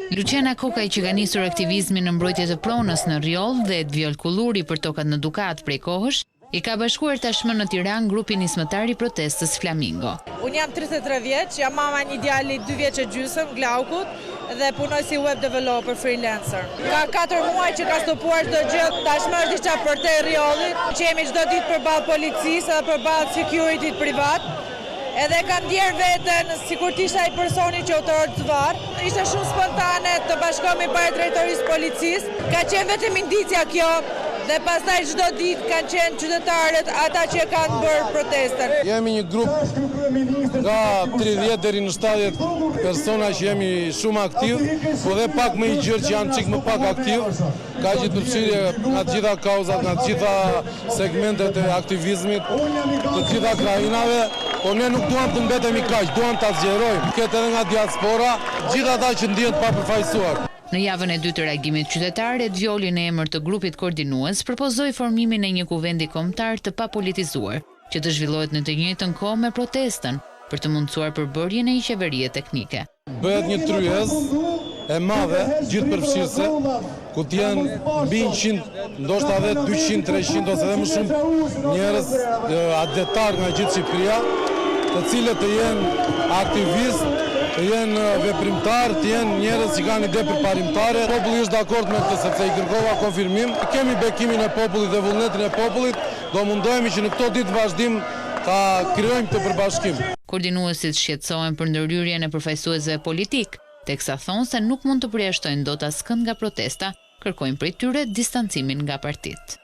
Luciana Kokaj, që ka nisur aktivizmin në mbrojtje të pronës në Rjoll dhe Edviol Kulluri për tokat në Dukat prej kohësh, i ka bashkuar tashmë në Tiranë grupin nismëtar i protestës Flamingo. Unë jam 33 vjeç, jam mama një djali 2 vjeç e gjysmë, Glaukut, dhe punoj si web developer freelancer. Ka 4 muaj që ka stopuar çdo gjë, tashmë është diçka për te Rjollit, që jemi çdo ditë përballë policisë dhe përballë security privat. Edhe kam ndjer veten sikur të isha ai personi që autorët të varë. Ishte shumë spontane të bashkohemi para drejtorisë policisë. Ka qenë vetëm indicia kjo dhe pastaj çdo ditë kanë qenë qytetarët ata që kanë bërë protestën. Jemi një grup nga 30 deri në 70 persona që jemi shumë aktiv, po dhe pak më i gjerë që janë çik më pak aktiv. Ka që të përfshirje nga të gjitha kauzat, nga të gjitha segmentet e aktivizmit, të gjitha krajinave, po ne nuk duam të mbetemi kaq, duam ta zgjerojmë. Këtë edhe nga diaspora, gjithë ata që ndihen të papërfaqësuar. Në javën e 2 të reagimit qytetar, Edvioli në emër të grupit koordinues propozoi formimin e një kuvendi kombëtar të papolitizuar, që të zhvillohet në të njëjtën kohë me protestën, për të mundësuar përbërjen e një qeverie teknike. Bëhet një tryez e madhe, gjithëpërfshirëse, ku të jenë mbi 100, ndoshta edhe 200, 300 ose edhe më shumë njerëz adetar nga gjithë Shqipëria, të cilët të jenë aktivistë, të jenë veprimtar, të jenë njerëz që kanë ide përparimtare. Populli është dakord me këtë sepse i kërkova konfirmim. Kemi bekimin e popullit dhe vullnetin e popullit, do mundohemi që në këto ditë vazhdim ta krijojmë këtë përbashkim. Koordinuesit shqetësohen për ndërhyrjen e përfaqësuesve politik, teksa thonë se nuk mund të përjashtojnë dot askënd nga protesta, kërkojnë prej tyre distancimin nga partitë.